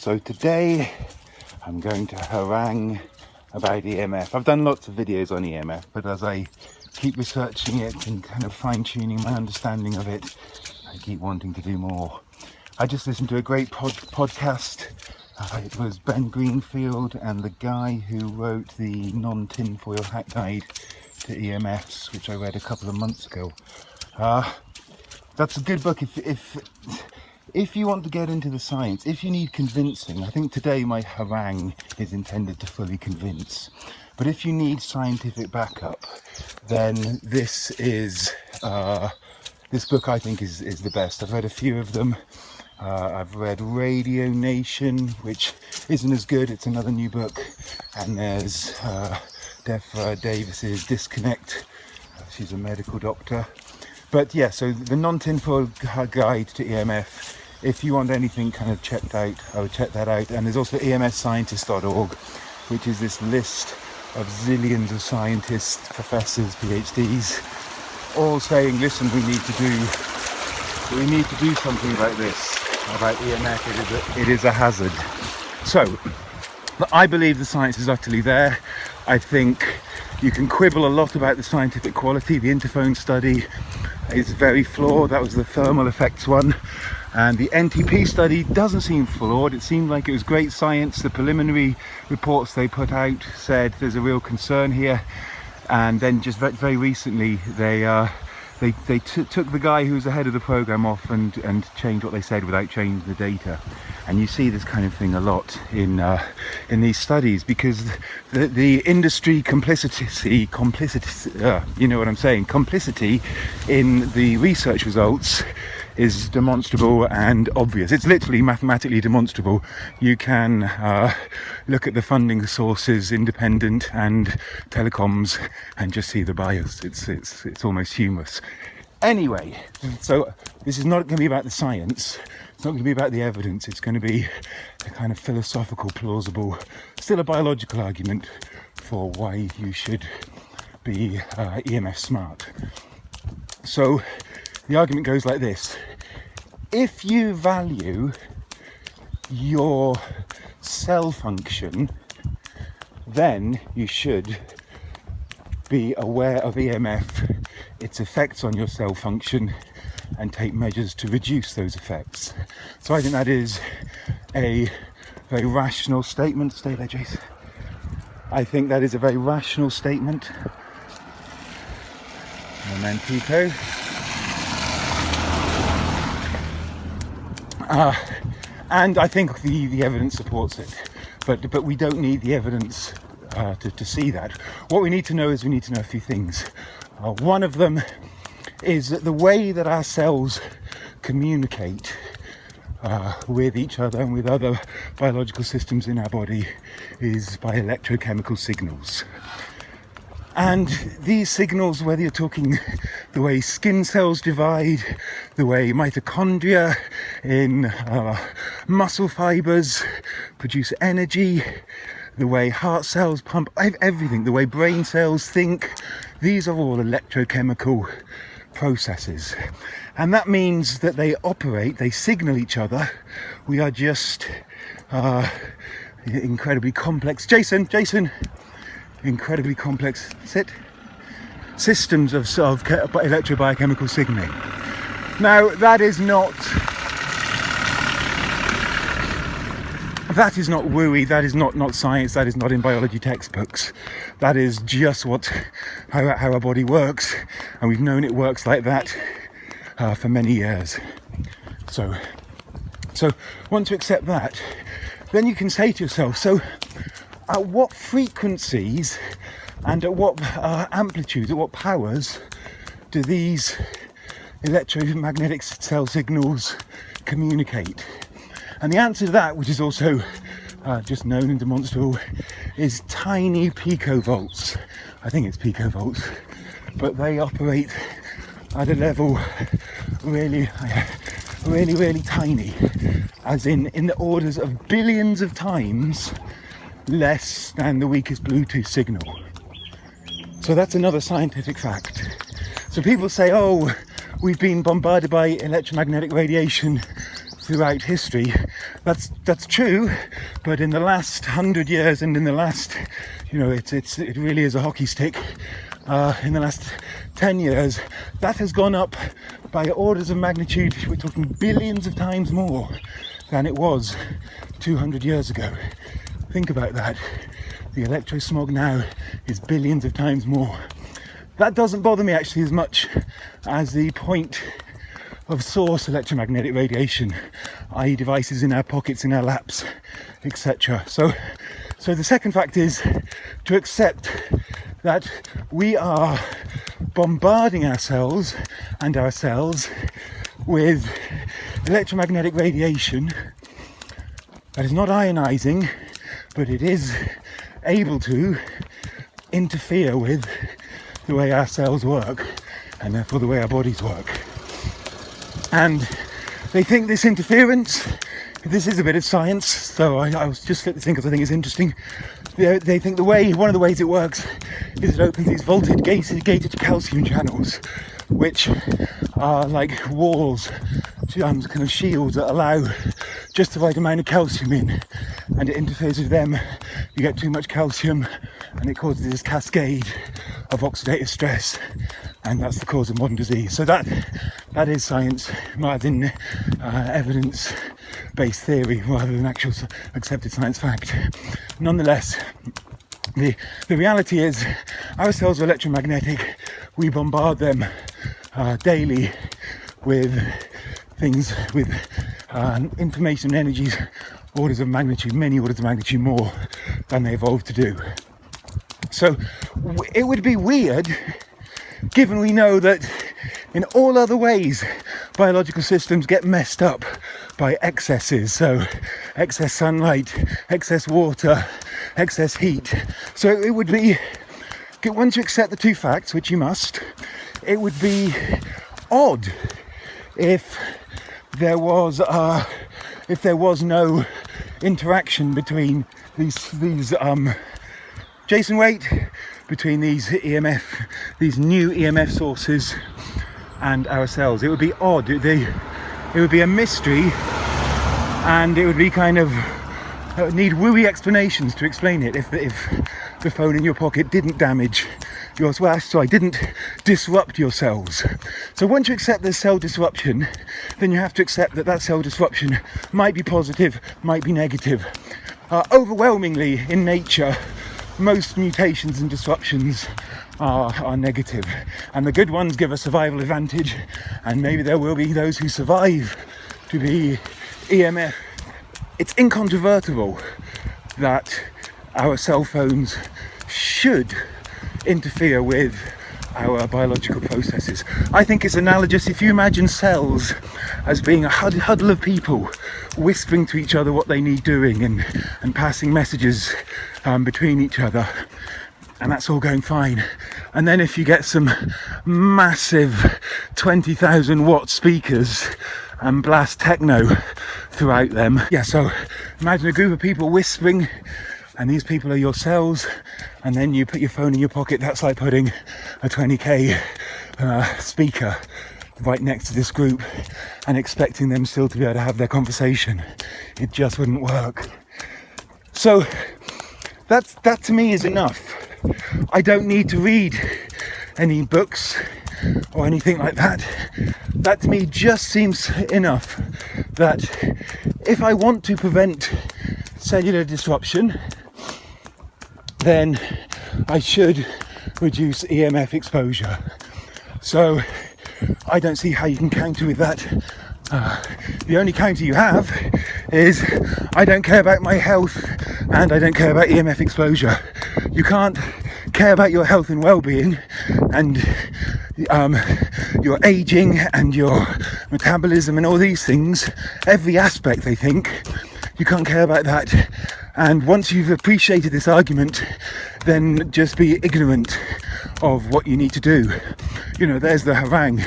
So today I'm going to harangue about EMF. I've done lots of videos on EMF, but as I keep researching it and kind of fine-tuning my understanding of it, I keep wanting to do more. I just listened to a great podcast. It was Ben Greenfield and the guy who wrote the non-tinfoil hat guide to EMFs, which I read a couple of months ago. That's a good book if you want to get into the science, if you need convincing. I think today my harangue is intended to fully convince. But if you need scientific backup, then this book I think is the best. I've read a few of them. I've read Radio Nation, which isn't as good. It's another new book. And there's Deborah Davis's Disconnect. She's a medical doctor. But yeah, so the non-tinfoil guide to EMF, if you want anything kind of checked out, I would check that out. And there's also emfscientist.org, which is this list of zillions of scientists, professors, PhDs, all saying, listen, we need to do something about this, about EMF. It is a hazard. So I believe the science is utterly there. I think you can quibble a lot about the scientific quality. The interphone study is very flawed. That was the thermal effects one. And the NTP study doesn't seem flawed. It seemed like it was great science. The preliminary reports they put out said there's a real concern here. And then just very recently, they took the guy who was the head of the program off and changed what they said without changing the data. And you see this kind of thing a lot in these studies, because the industry complicity, you know what I'm saying, complicity in the research results is demonstrable and obvious. It's literally mathematically demonstrable. You can look at the funding sources, independent and telecoms, and just see the bias. It's almost humorous. Anyway, so this is not going to be about the science. It's not going to be about the evidence. It's going to be a kind of philosophical, plausible, still a biological argument for why you should be EMF smart. So the argument goes like this. If you value your cell function, then you should be aware of EMF, its effects on your cell function, and take measures to reduce those effects. So I think that is a very rational statement. Stay there, Jason. I think that is a very rational statement. Momentito. And I think the evidence supports it, but we don't need the evidence to see that. What we need to know is a few things. One of them is that the way that our cells communicate with each other and with other biological systems in our body is by electrochemical signals. And these signals, whether you're talking the way skin cells divide, the way mitochondria in muscle fibers produce energy, the way heart cells pump, everything, the way brain cells think, these are all electrochemical processes. And that means that they operate, they signal each other. We are just incredibly complex. Jason! Incredibly complex systems of electrobiochemical signaling. Now that is not wooey, that is not science, that is not in biology textbooks. That is just how our body works, and we've known it works like that for many years. So once you accept that, then you can say to yourself, so at what frequencies and at what amplitudes, at what powers do these electromagnetic cell signals communicate? And the answer to that, which is also just known and demonstrable, is tiny picovolts. I think it's picovolts, but they operate at a level really tiny, as in the orders of billions of times less than the weakest Bluetooth signal. So that's another scientific fact. So people say, oh, we've been bombarded by electromagnetic radiation throughout history. That's true, but in the last 100 years and in the last, it really is a hockey stick. In the last 10 years, that has gone up by orders of magnitude. We're talking billions of times more than it was 200 years ago. Think about that. The electrosmog now is billions of times more. That doesn't bother me actually as much as the point of source electromagnetic radiation, i.e. devices in our pockets, in our laps, etc. So the second fact is to accept that we are bombarding ourselves and our cells with electromagnetic radiation that is not ionizing, but it is able to interfere with the way our cells work and therefore the way our bodies work. And they think this interference, this is a bit of science, so I was just slipped this in because I think it's interesting. They think one of the ways it works is it opens these voltage gated calcium channels, which are like walls, kind of shields that allow just the right amount of calcium in, and it interferes with them. You get too much calcium and it causes this cascade of oxidative stress, and that's the cause of modern disease. So that is science, rather than evidence-based theory, rather than actual accepted science fact. Nonetheless, the reality is our cells are electromagnetic. We bombard them daily with things, with information and energies, orders of magnitude, many orders of magnitude more than they evolved to do. So it would be weird, given we know that in all other ways biological systems get messed up by excesses, so excess sunlight, excess water, excess heat. So it would be, once you accept the two facts, which you must, it would be odd if there was no interaction between these Jason, wait, between these new EMF sources and ourselves. It would be odd. It would be a mystery, and it would be kind of need wooey explanations to explain it. If the phone in your pocket didn't damage didn't disrupt your cells. So once you accept there's cell disruption, then you have to accept that cell disruption might be positive, might be negative. Overwhelmingly in nature, most mutations and disruptions are negative, and the good ones give a survival advantage, and maybe there will be those who survive to be EMF. It's incontrovertible that our cell phones should interfere with our biological processes. I think it's analogous. If you imagine cells as being a huddle of people whispering to each other what they need doing and passing messages between each other, and that's all going fine. And then if you get some massive 20,000 watt speakers and blast techno throughout them, so imagine a group of people whispering, and these people are your cells, and then you put your phone in your pocket. That's like putting a 20k speaker right next to this group and expecting them still to be able to have their conversation. It just wouldn't work. So that to me is enough. I don't need to read any books or anything like that. That to me just seems enough, that if I want to prevent cellular disruption, then I should reduce EMF exposure. So I don't see how you can counter with that. The only counter you have is I don't care about my health and I don't care about EMF exposure. You can't care about your health and well-being and your aging and your metabolism and all these things, every aspect, they think. You can't care about that. And once you've appreciated this argument, then just be ignorant of what you need to do. There's the harangue.